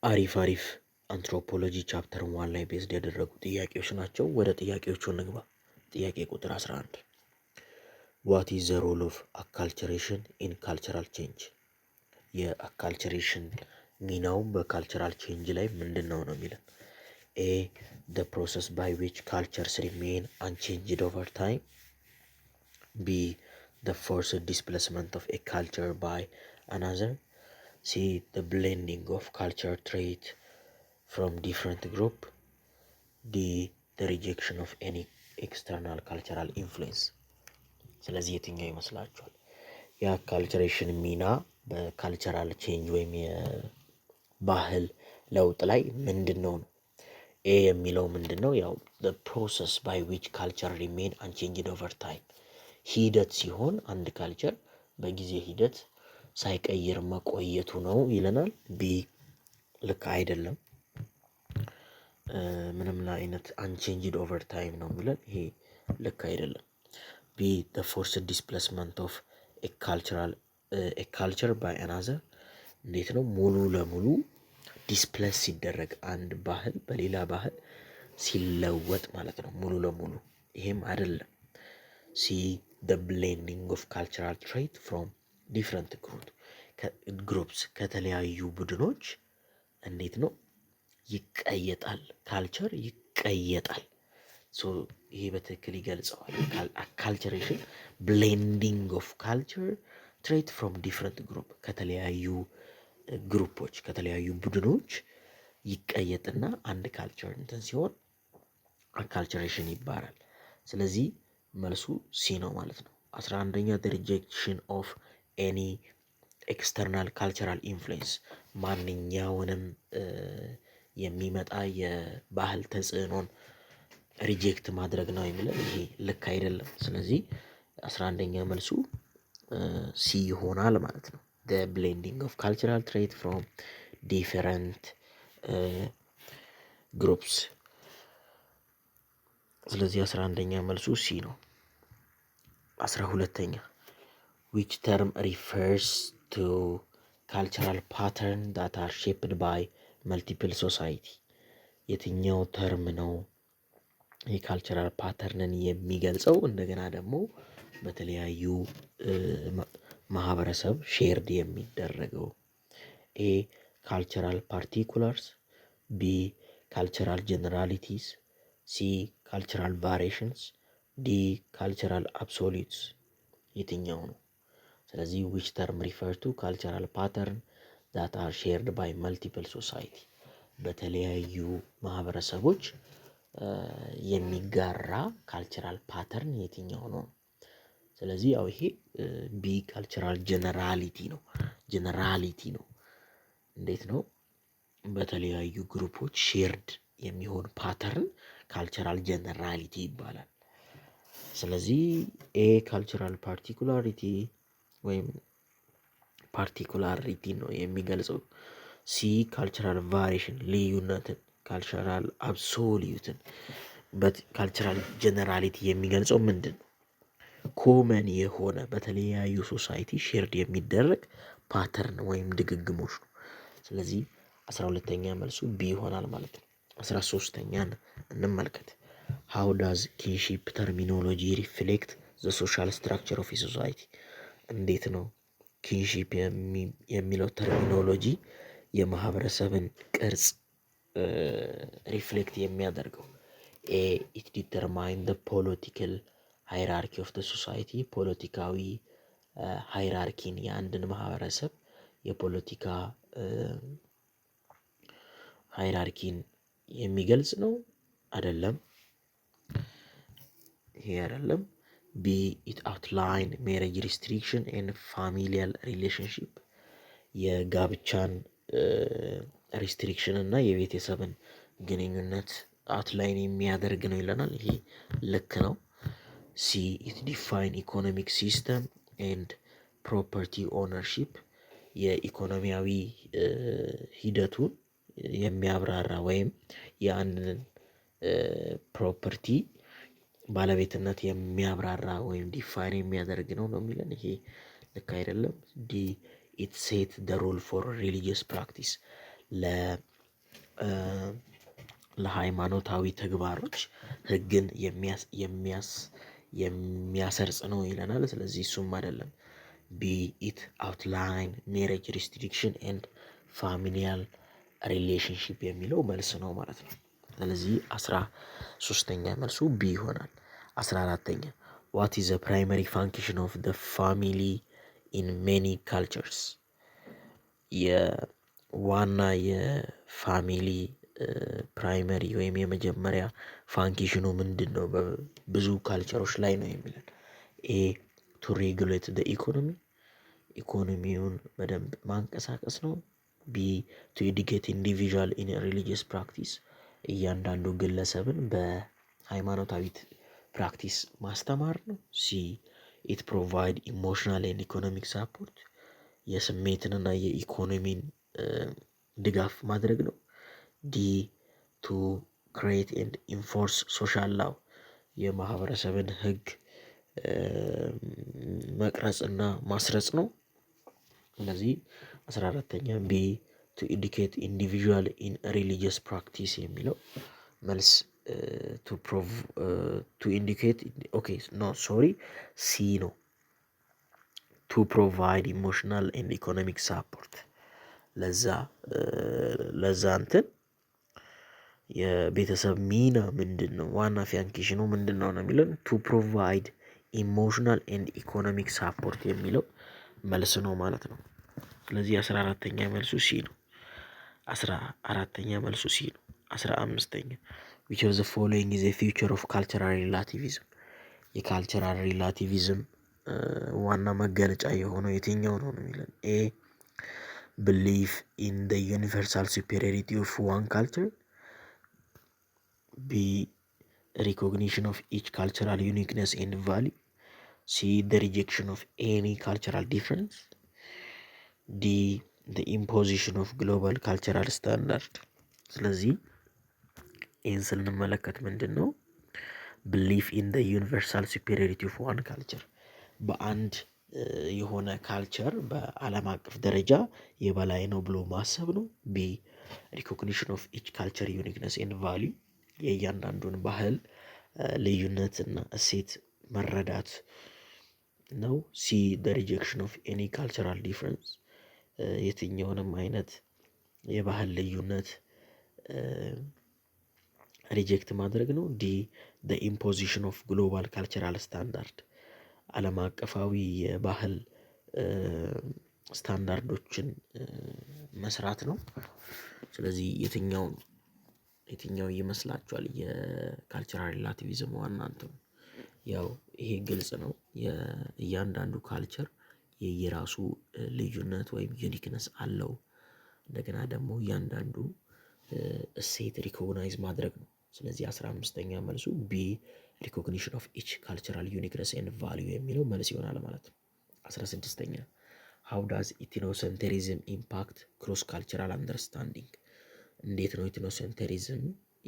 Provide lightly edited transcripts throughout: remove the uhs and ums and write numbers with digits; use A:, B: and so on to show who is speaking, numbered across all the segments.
A: አሪፍ አንትሮፖሎጂ ቻፕተር 1 ላይ ቤዝድ ያደረጉ ጥያቄዎች ናቸው። ወደ ጥያቄዎቹ እንግባ። ጥያቄ ቁጥር 11 ዋት ኢዝ ዘ ሮል ኦፍ አካልቸሬሽን ኢን ካልቸራል ቼንጅ? የአካልቸሬሽን ሚናው በካልቸራል ቼንጅ ላይ ምንድን ነው የሚለን። ኤ the process by which cultures remain unchanged over time. B the forced displacement of a culture by another. C the blending of culture trait from different group. D the rejection of any external cultural influence. ስለዚህ የትኛው ይመስላችኋል? የካልቸሬሽን ሚና በካልቸራል ቼንጅ ወይም የባህል ለውጥ ላይ ምንድን ነው? ኤ የሚለው ምንድን ነው? ያው the process by which culture remain unchanged over time ሂደት ሲሆን አንድ ካልቸር በጊዜ ሂደት ሳይቀይር መቆየቱ ነው ይለናል። ቢ ልክ አይደለም። ምንም አይነት አንቼንጅድ ኦቨር ታይም ነው የሚለን። ይሄ ልክ አይደለም። ቢ the forced displacement of a culture by another እንዴት ነው ሙሉ ለሙሉ ዲስፕሌስ ሲደረግ አንድ ባህል በሌላ ባህል ሲለወጥ ማለት ነው ሙሉ ለሙሉ። ይሄም አይደለም። ሲ the blending of cultural trait from different groups ከተለያዩ ቡድኖች እንዴት ነው ይቀየጣል፣ ካልቸር ይቀየጣል። ሶ ይሄ በትክክል ይገልጸዋል። ካልቸሬሽን ብሌንዲንግ ኦፍ ካልቸር ትሬት ፍሮም ዲፍረንት ግሩፕ ከተለያዩ ግሩፖች ከተለያዩ ቡድኖች ይቀየጥና አንድ ካልቸር እንትን ሲሆን ካልቸሬሽን ይባላል። ስለዚህ መልሱ ሲ ነው ማለት ነው። 11ኛ the rejection of any external cultural influence ማንኛውንም የሚመጣ የባህል ተጽዕኖን ሪጀክት ማድረግ ነው የሚለን። ይሄ ልክ አይደለም። ስለዚህ 11ኛ መልሱ ሲ ይሆናል ማለት ነው። the blending of cultural trait from different groups ስለዚህ 11ኛ መልሱ ሲ ነው። 12ኛ which term refers to cultural pattern that are shaped by multiple society? የትኛው ተርም ነው የካልቸራል ፓተርንን የሚገልጸው እንደገና ደግሞ በተለያዩ ማህበረሰብ ሼርድ የሚደረገው? ኤ ካልቸራል ፓርቲኩላርስ፣ ቢ ካልቸራል ጀነራሊቲስ፣ ሲ ካልቸራል ቫሪዬሽንስ፣ ዲ ካልቸራል አብሶሉትስ። የትኛው ነው? ስለዚህ which term refer to cultural pattern that are shared by multiple society በተለያዩ ማህበረሰቦች የሚጋራ ካልቸራል ፓተርን የትኛው ነው? ስለዚህ ያው ይሄ ቢ ካልቸራል ጀነራሊቲ ነው። ጀነራሊቲ ነው። እንዴት ነው በተለያዩ ግሩፖች ሼርድ የሚሆን ፓተርን ካልቸራል ጀነራሊቲ ይባላል። ስለዚህ ኤ ካልቸራል ፓርቲኩላሪቲ ወይም ፓርቲኩላሪቲ ነው የሚገልጸው። ሲ ካልቸራል ቫሪዬሽን ልዩነትን፣ ካልቸራል አብሶሉትን። ካልቸራል ጀነራሊቲ የሚገልጸው ምንድን ነው? ኮመን የሆነ በተለያዩ ሶሳይቲ ሼርድ የሚደረግ ፓተርን ወይም ድግግሞች ነው። ስለዚህ 12ኛ መልሱ ቢ ይሆናል ማለት ነው። 13ኛን እንመልከት። how does kinship terminology reflect the social structure of a society? እንዴት ነው ኪንሺፕ የሚለው ተርሚኖሎጂ የማህበረሰብን ቅርጽ ሪፍሌክት የሚያደርገው? ኤ ኢት ዲተርማይን the political hierarchy of the society ፖለቲካዊ ሃይራርኪን የአንድን ማህበረሰብ የፖለቲካ ሃይራርኪን የሚገልጽ ነው አይደለም። ይሄ አይደለም። ቢ ኢት አውትላይን ሜሬጅ ሪስትሪክሽን ኤንድ ፋሚሊያል ሪሌሽንሺፕ የጋብቻን ሪስትሪክሽን እና የቤተሰብን ግንኙነት አውትላይን የሚያደርግ ነው ይለናል። ይሄ ልክ ነው። ሲ ኢት ዲፋይን ኢኮኖሚክ ሲስተም ኤንድ ፕሮፐርቲ ኦነርሺፕ የኢኮኖሚያዊ ሂደቱን የሚያብራራ ወይም የአንድን ፕሮፐርቲ ባለቤትነት የሚያብራራ ወይም ዲፋይን የሚያደርግ ነው የሚለን። ይሄ ልክ አይደለም። ዲ ኢት ሴት ደ ሩል ፎር ሪሊጂየስ ፕራክቲስ ለሃይማኖታዊ ተግባሮች ህግን የሚያሰርጽ ነው ይለናል። ስለዚህ እሱም አይደለም። ቢ ኢት አውትላይን ሜሬጅ ሪስትሪክሽን ኤንድ ፋሚሊያል ሪሌሽንሽፕ የሚለው መልስ ነው ማለት ነው። ስለዚህ 13ኛ መልሱ ቢ ይሆናል። 14ኛ ዋት ኢዝ ዘ ፕራይመሪ ፋንክሽን ኦፍ ዘ ፋሚሊ ኢን ሜኒ ካልቸርስ? የዋና የፋሚሊ ፕራይመሪ ወይም የመጀመሪያ ፋንክሽኑ ምንድን ነው? በብዙ ካልቸሮች ላይ ነው የሚለን። ኤ ቱ ሬጉሌት ደ ኢኮኖሚ፣ ኢኮኖሚውን በደንብ ማንቀሳቀስ ነው። ቢ ቱ ኤዱኬት ኢንዲቪዥዋል ኢን ሪሊጂየስ ፕራክቲስ፣ እያንዳንዱ ግለሰብን በሃይማኖታዊ ፕራክቲስ ማስተማር ነው። ሲ ኢት ፕሮቫይድ ኢሞሽናል ኤንድ ኢኮኖሚክ ሳፖርት፣ የስሜትንና የኢኮኖሚን ድጋፍ ማድረግ ነው። ዲ ቱ ክሬት ኤንድ ኢንፎርስ ሶሻል ላው፣ የማህበረሰብን ህግ መቅረጽና ማስረጽ ነው። ስለዚህ 14ኛ ቢ ቱ ኢዱኬት ኢንዲቪዥዋል ኢን ሪሊጂየስ ፕራክቲስ የሚለው መልስ ቱ ኢንዲኬት ኦኬ ኖ ሶሪ ሲ ነው። ቱ ፕሮቫይድ ኢሞሽናል ኤንድ ኢኮኖሚክ ሳፖርት፣ ለዛ እንትን የቤተሰብ ሚና ምንድን ነው? ዋና ፋንክሽኑ ምንድን ነው የሚለን ቱ ፕሮቫይድ ኢሞሽናል ኤንድ ኢኮኖሚክ ሳፖርት የሚለው መልስ ነው ማለት ነው። ስለዚህ 14ኛ መልሱ ሲ ነው። 14ኛ መልሱ ሲ ነው። 15ኛ which of the following is a feature of cultural relativism? የካልቸራል ሪላቲቪዝም ዋና መገለጫ የሆነው የትኛው ነው የሚለን? ኤ belief in the universal superiority of one culture, B recognition of each cultural uniqueness and value, C the rejection of any cultural difference, D the imposition of global cultural standard። ስለዚህ ይህን ስንመለከት ምንድን ነው belief in the universal superiority of one culture፣ በአንድ የሆነ ካልቸር በዓለም አቀፍ ደረጃ የበላይ ነው ብሎ ማሰብ ነው። ቢ ሪኮግኒሽን ኦፍ ኢች ካልቸር ዩኒክነስ ኤንድ ቫሊዩ፣ የእያንዳንዱን ባህል ልዩነትና እሴት መረዳት ነው። ሲ ደ ሪጀክሽን ኦፍ ኤኒ ካልቸራል ዲፍረንስ፣ የትኛውንም አይነት የባህል ልዩነት ሪጀክት ማድረግ ነው። ዲ ደ ኢምፖዚሽን ኦፍ ግሎባል ካልቸራል ስታንዳርድ፣ ዓለም አቀፋዊ የባህል ስታንዳርዶችን መስራት ነው። ስለዚህ የትኛው ይመስላችኋል የካልቸራል ሪላቲቪዝም ዋና እንትኑ? ያው ይሄ ግልጽ ነው። የእያንዳንዱ ካልቸር የየራሱ ልዩነት ወይም ዩኒክነስ አለው። እንደገና ደግሞ እያንዳንዱ እሴት ሪኮግናይዝ ማድረግ ነው። ስለዚህ 15ኛ መልሱ ቢ ሪኮግኒሽን ኦፍ ኢች ካልቸራል ዩኒክነስ ኤንድ ቫሊዩ የሚለው መልስ ይሆናል ማለት ነው። 16ኛ ሃው ዳዝ ኢትኖሴንተሪዝም ኢምፓክት ክሮስ ካልቸራል አንደርስታንዲንግ? እንዴት ነው ኢትኖሴንተሪዝም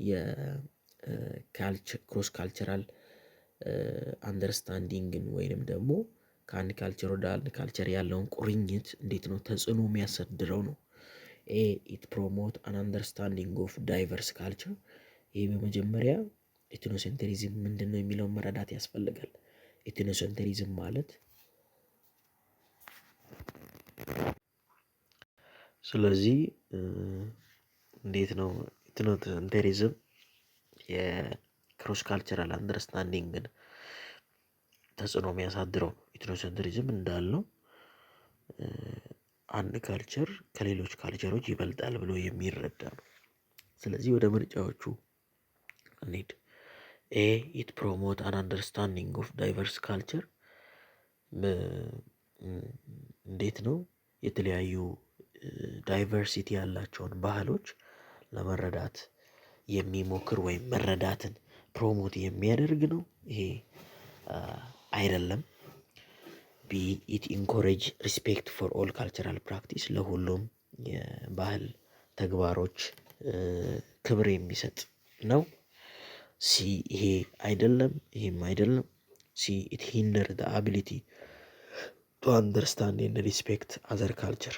A: የክሮስ ካልቸራል አንደርስታንዲንግን ወይንም ደግሞ ከአንድ ካልቸር ወደ አንድ ካልቸር ያለውን ቁርኝት እንዴት ነው ተጽዕኖ የሚያሳድረው ነው። ኤ ኢት ፕሮሞት አን አንደርስታንዲንግ ኦፍ ዳይቨርስ ካልቸር፣ ይህ በመጀመሪያ ኢትኖሴንተሪዝም ምንድን ነው የሚለውን መረዳት ያስፈልጋል። ኢትኖሴንተሪዝም ማለት ስለዚህ እንዴት ነው ኢትኖሴንተሪዝም የክሮስ ካልቸራል አንደርስታንዲንግን ተጽዕኖ የሚያሳድረው? ኢትኖሴንተሪዝም እንዳልነው አንድ ካልቸር ከሌሎች ካልቸሮች ይበልጣል ብሎ የሚረዳ ነው። ስለዚህ ወደ ምርጫዎቹ እንሂድ። ኤ ኢት ፕሮሞት አን አንደርስታንዲንግ ኦፍ ዳይቨርስ ካልቸር፣ እንዴት ነው የተለያዩ ዳይቨርሲቲ ያላቸውን ባህሎች ለመረዳት የሚሞክር ወይም መረዳትን ፕሮሞት የሚያደርግ ነው። ይሄ አይደለም። ቢ ኢት ኢንኮሬጅ ሪስፔክት ፎር ኦል ካልቸራል ፕራክቲስ፣ ለሁሉም የባህል ተግባሮች ክብር የሚሰጥ ነው። ሲ ይሄ አይደለም፣ ይሄም አይደለም። ሲ ኢት ሂንደር ዘ አቢሊቲ ቱ አንደርስታንድ ኤንድ ሪስፔክት አዘር ካልቸር፣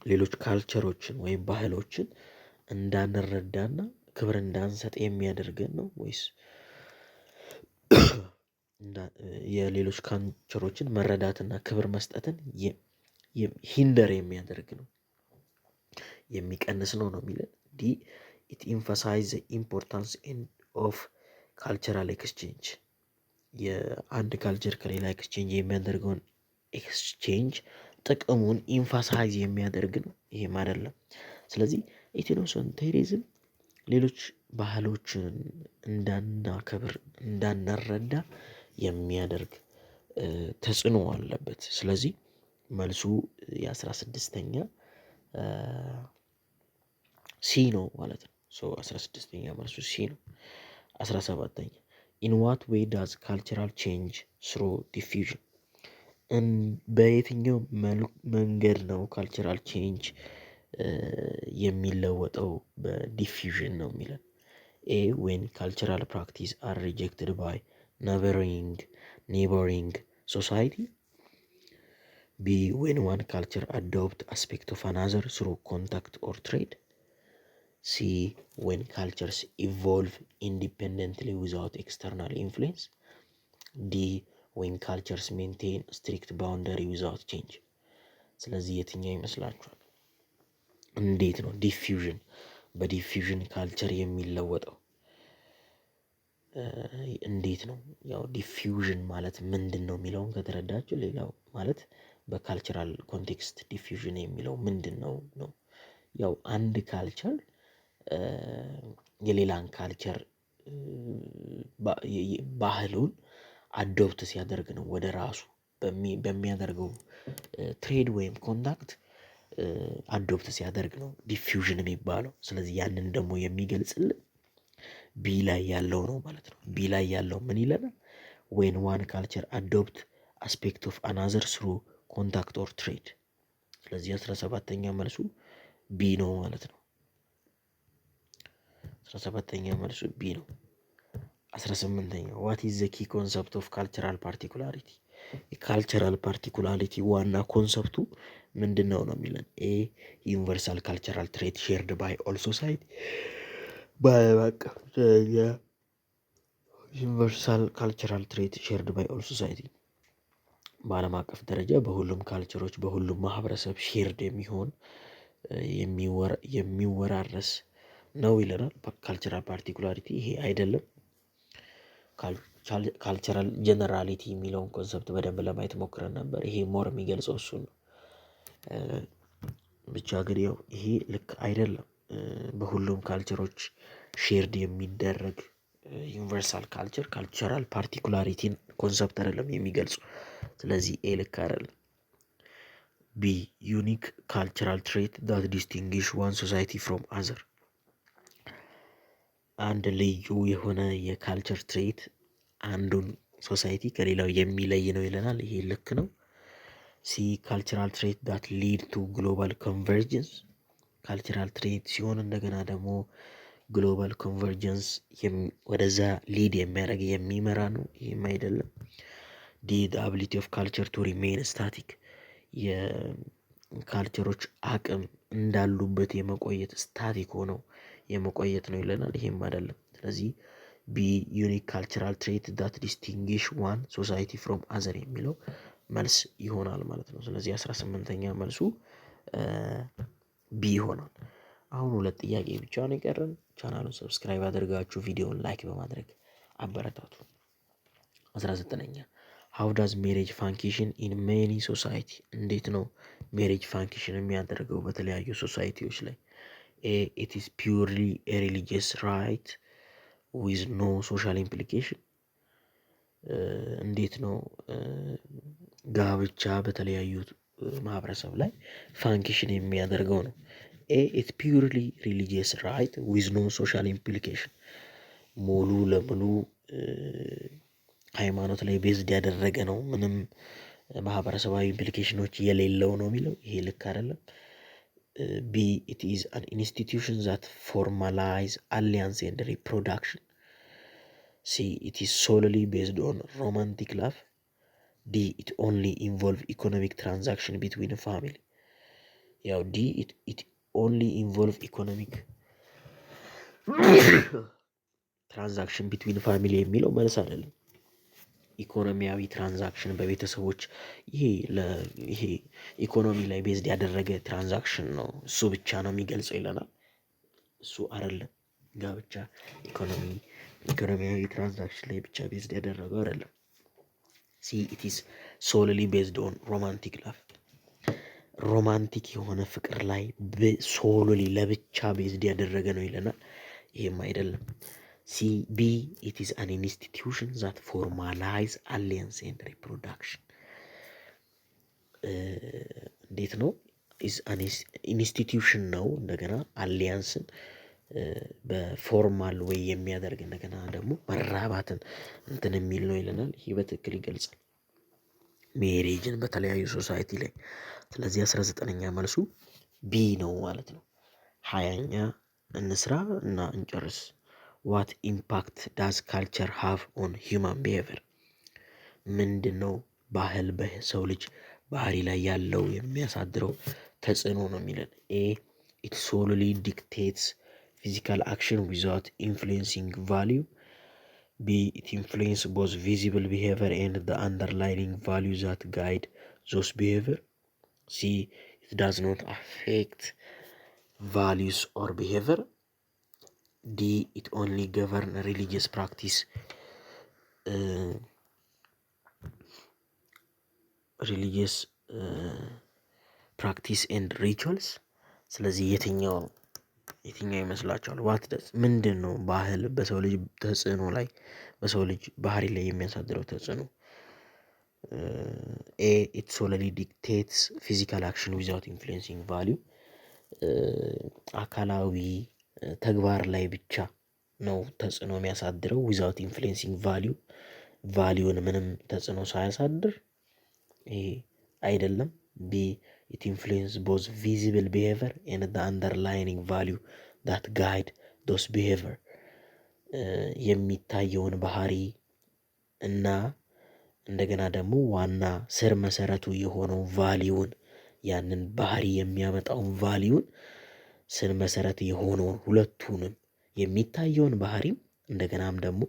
A: ሌሎች ካልቸሮችን ወይም ባህሎችን እንዳንረዳና ክብር እንዳንሰጥ የሚያደርገን ነው ወይስ የሌሎች ካልቸሮችን መረዳትና ክብር መስጠትን ሂንደር የሚያደርግ ነው የሚቀንስ ነው የሚለን። ዲ ኢት ኤምፋሳይዝ ኢምፖርታንስ ኦፍ ካልቸራል ኤክስቼንጅ የአንድ ካልቸር ከሌላ ኤክስቼንጅ የሚያደርገውን ኤክስቼንጅ ጥቅሙን ኢምፋሳይዝ የሚያደርግ ነው፣ ይሄም አይደለም። ስለዚህ ኢትኖሴንተሪዝም ሌሎች ባህሎችን እንዳናከብር እንዳናረዳ የሚያደርግ ተጽዕኖ አለበት። ስለዚህ መልሱ የ16ኛ ሲ ነው ማለት ነው። 16ኛ መልሱ ሲ ነው። 17ኛ ኢን ዋት ዌይ ዳዝ ካልቸራል ቼንጅ ስሩ ዲፊዥን በየትኛው መንገድ ነው ካልቸራል ቼንጅ የሚለወጠው? በዲፊዥን ነው የሚለን። ኤ ዌን ካልቸራል ፕራክቲስ አር ሪጀክትድ ባይ ኔበሪንግ ሶሳይቲ። ቢ ዌን ዋን ካልቸር አዶፕት አስፔክት ኦፍ አናዘር ስሩ ኮንታክት ኦር ትሬድ። ሲ ዌን ካልቸርስ ኢቮልቭ ኢንዲፔንደንትሊ ዊዛውት ኤክስተርናል ኢንፍሉዌንስ። ዲ ዌን ካልቸርስ ሜንቴን ስትሪክት ባውንደሪ ዊዛውት ቼንጅ። ስለዚህ የትኛው ይመስላችኋል? እንዴት ነው ዲፊዥን በዲፊዥን ካልቸር የሚለወጠው? እንዴት ነው? ያው ዲፊዥን ማለት ምንድን ነው የሚለውን ከተረዳችሁ፣ ሌላው ማለት በካልቸራል ኮንቴክስት ዲፊዥን የሚለው ምንድን ነው ነው። ያው አንድ ካልቸር የሌላን ካልቸር ባህሉን አዶፕት ሲያደርግ ነው ወደ ራሱ በሚያደርገው ትሬድ ወይም ኮንታክት አዶፕት ሲያደርግ ነው ዲፊውዥን የሚባለው። ስለዚህ ያንን ደግሞ የሚገልጽልን ቢ ላይ ያለው ነው ማለት ነው። ቢ ላይ ያለው ምን ይለናል? ዌን ዋን ካልቸር አዶፕት አስፔክት ኦፍ አናዘር ስሩ ኮንታክት ኦር ትሬድ። ስለዚህ 17ኛ መልሱ ቢ ነው ማለት ነው። 17ኛ መልሱ ቢ ነው። 18ኛ ዋት ኢዝ ዘ ኪ ኮንሰፕት ኦፍ ካልቸራል ፓርቲኩላሪቲ። የካልቸራል ፓርቲኩላሪቲ ዋና ኮንሰፕቱ ምንድን ነው ነው የሚለን። ኤ ዩኒቨርሳል ካልቸራል ትሬት ሼርድ ባይ ኦል ሶሳይቲ። ዩኒቨርሳል ካልቸራል ትሬት ሼርድ ባይ ኦል ሶሳይቲ በዓለም አቀፍ ደረጃ በሁሉም ካልቸሮች በሁሉም ማህበረሰብ ሼርድ የሚሆን የሚወራረስ ነው ይለናል። ካልቸራል ፓርቲኩላሪቲ ይሄ አይደለም። ካልቸራል ጀነራሊቲ የሚለውን ኮንሰፕት በደንብ ለማየት ሞክረን ነበር። ይሄ ሞር የሚገልጸው እሱን ነው። ብቻ ግን ያው ይሄ ልክ አይደለም። በሁሉም ካልቸሮች ሼርድ የሚደረግ ዩኒቨርሳል ካልቸራል ፓርቲኩላሪቲን ኮንሰፕት አይደለም የሚገልጹ። ስለዚህ ኤ ልክ አይደለም። ቢ ዩኒክ ካልቸራል ትሬት ዳት ዲስቲንግዊሽ ዋን ሶሳይቲ ፍሮም አዘር። አንድ ልዩ የሆነ የካልቸር ትሬት አንዱን ሶሳይቲ ከሌላው የሚለይ ነው ይለናል። ይሄ ልክ ነው። ሲ ካልቸራል ትሬት ዳት ሊድ ቱ ግሎባል ኮንቨርጀንስ። ካልቸራል ትሬት ሲሆን እንደገና ደግሞ ግሎባል ኮንቨርጀንስ ወደዛ ሊድ የሚያደርግ የሚመራ ነው። ይህም አይደለም። ዲ አቢሊቲ ኦፍ ካልቸር ቱ ሪሜን ስታቲክ። የካልቸሮች አቅም እንዳሉበት የመቆየት ስታቲክ ሆነው የመቆየት ነው ይለናል። ይሄም አይደለም። ስለዚህ ቢ ዩኒክ ካልቸራል ትሬት ዳት ዲስቲንግዊሽ ዋን ሶሳይቲ ፍሮም አዘር የሚለው መልስ ይሆናል ማለት ነው። ስለዚህ 18ኛ መልሱ ቢ ይሆናል። አሁን 2 ጥያቄ ብቻ ነው የቀረን። ቻናሉን ሰብስክራይብ አድርጋችሁ ቪዲዮውን ላይክ በማድረግ አበረታቱ። 19ኛ ሃው ዳዝ ሜሬጅ ፋንክሽን ኢን ሜኒ ሶሳይቲ። እንዴት ነው ሜሬጅ ፋንክሽን የሚያደርገው በተለያዩ ሶሳይቲዎች ላይ? ኤ ኢት ኢዝ ፒውርሊ ሪሊጂየስ ራይት ዊዝ ኖ ሶሻል ኢምፕሊኬሽን። እንዴት ነው ጋብቻ በተለያዩ ማህበረሰብ ላይ ፋንክሽን የሚያደርገው ነው? ኤ ኢት ፒውርሊ ሪሊጂየስ ራይት ዊዝ ኖ ሶሻል ኢምፕሊኬሽን። ሙሉ ለሙሉ ሃይማኖት ላይ ቤዝድ ያደረገ ነው፣ ምንም ማህበረሰባዊ ኢምፕሊኬሽኖች የሌለው ነው የሚለው። ይሄ ልክ አይደለም። ቢ ኢት ኢዝ አን ኢንስቲትዩሽን ዛት ፎርማላይዝ አሊያንስ ኤንድ ሪፕሮዳክሽን። ሲ ኢት ኢዝ ሶልሊ ቤዝድ ኦን ሮማንቲክ ላቭ። ዲ ኢት ኦንሊ ኢንቮልቭ ኢኮኖሚክ ትራንዛክሽን ቢትዊን ፋሚሊ። ያው ዲ ኢት ኦንሊ ኢንቮልቭ ኢኮኖሚክ ትራንዛክሽን ቢትዊን ፋሚሊ የሚለው መልስ አይደለም። ኢኮኖሚያዊ ትራንዛክሽን በቤተሰቦች ይሄ ኢኮኖሚ ላይ ቤዝድ ያደረገ ትራንዛክሽን ነው፣ እሱ ብቻ ነው የሚገልጸው ይለናል። እሱ አይደለም። ጋብቻ ኢኮኖሚያዊ ትራንዛክሽን ላይ ብቻ ቤዝድ ያደረገው አይደለም። ሲ ኢት ኢዝ ሶልሊ ቤዝድ ኦን ሮማንቲክ ላቭ፣ ሮማንቲክ የሆነ ፍቅር ላይ ሶልሊ ለብቻ ቤዝድ ያደረገ ነው ይለናል። ይሄም አይደለም። ሲ ቢ ኢት ኢዝ አን ኢንስቲትዩሽን ዛት ፎርማላይዝ አሊያንስ ኤንድ ሪፕሮዳክሽን። እንዴት ነው? ኢዝ አን ኢንስቲትዩሽን ነው። እንደገና አሊያንስን በፎርማል ወይ የሚያደርግ እንደገና ደግሞ መራባትን እንትን የሚል ነው ይለናል። ይህ በትክክል ይገልጻል ሜሬጅን በተለያዩ ሶሳይቲ ላይ። ስለዚህ 19ኛ መልሱ ቢ ነው ማለት ነው። 20ኛ እንስራ እና እንጨርስ። ዋት ኢምፓክት ዳዝ ካልቸር ሃቭ ኦን ሂውማን ቢሄቪየር? ምንድን ነው ባህል በሰው ልጅ ባህሪ ላይ ያለው የሚያሳድረው ተጽዕኖ ነው የሚለን። ኤ ኢት ሶልሊ ዲክቴትስ ፊዚካል አክሽን ዊዛውት ኢንፍሉዌንሲንግ ቫሊዩ። ቢ ኢት ኢንፍሉዌንስ ቦዝ ቪዚብል ቢሄቪየር ኤንድ ዘ አንደርላይኒንግ ቫሊዩ ዛት ጋይድ ዞስ ቢሄቪየር። ሲ ኢት ዳዝ ኖት አፌክት ቫሊዩስ ኦር ቢሄቪየር። ዲ ኢት ኦንሊ ገቨርን ሪሊጂየስ ፕራክቲስ ፕራክቲስ ኤንድ ሪቹዋልስ። ስለዚህ የትኛው ይመስላችኋል? ዋት ደስ ምንድን ነው ባህል በሰው ልጅ ተጽዕኖ ላይ በሰው ልጅ ባህሪ ላይ የሚያሳድረው ተጽዕኖ? ኤ ኢት ሶለሊ ዲክቴትስ ፊዚካል አክሽን ዊዛውት ኢንፍሉዌንሲንግ ቫሊዩ። አካላዊ ተግባር ላይ ብቻ ነው ተጽዕኖ የሚያሳድረው ዊዛውት ኢንፍሉዌንሲንግ ቫሊዩን ምንም ተጽዕኖ ሳያሳድር። ይሄ አይደለም። ቢ ኢት ኢንፍሉዌንስ ቦዝ ቪዚብል ቢሄቪየር ኤንድ ዘ አንደርላይኒንግ ቫሊዩ ዳት ጋይድ ዶስ ቢሄቪየር። የሚታየውን ባህሪ እና እንደገና ደግሞ ዋና ስር መሰረቱ የሆነው ቫሊዩን ያንን ባህሪ የሚያመጣውን ቫሊዩን ስር መሰረት የሆነውን ሁለቱንም የሚታየውን ባህሪም እንደገናም ደግሞ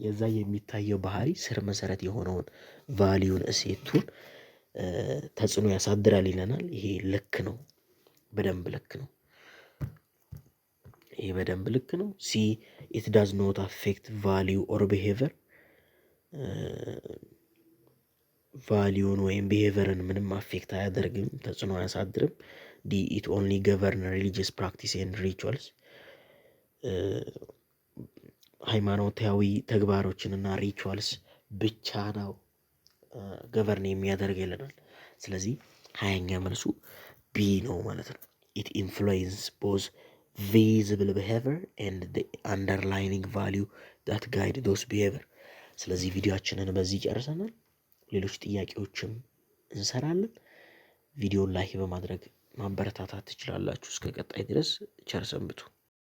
A: የዛ የሚታየው ባህሪ ስር መሰረት የሆነውን ቫሊዩን እሴቱን ተጽዕኖ ያሳድራል ይለናል። ይሄ ልክ ነው፣ በደንብ ልክ ነው። ይሄ በደንብ ልክ ነው። ሲ ኢት ዳዝ ኖት አፌክት ቫሊዩ ኦር ቢሄቪየር። ቫሊዩን ወይም ቢሄቪየርን ምንም አፌክት አያደርግም፣ ተጽዕኖ አያሳድርም። ዲ ኢት ኦንሊ ገቨርን ሪሊጂየስ ፕራክቲስ ኤንድ ሪቹዋልስ። ሃይማኖታዊ ተግባሮችንና ሪቹዋልስ ብቻ ነው ገቨርን የሚያደርግ ይለናል። ስለዚህ 20ኛ መልሱ ቢ ነው ማለት ነው። ኢት ኢንፍሉዌንስ ቦዝ ቪዚብል ቢሄቪየር ኤንድ ዘ አንደርላይኒንግ ቫሊዩ ዳት ጋይድ ዶስ ቢሄቪየር። ስለዚህ ቪዲዮአችንን በዚህ ጨርሰናል። ሌሎች ጥያቄዎችም እንሰራለን። ቪዲዮን ላይክ በማድረግ ማበረታታት ትችላላችሁ። እስከ ቀጣይ ድረስ ቸር ሰንብቱ።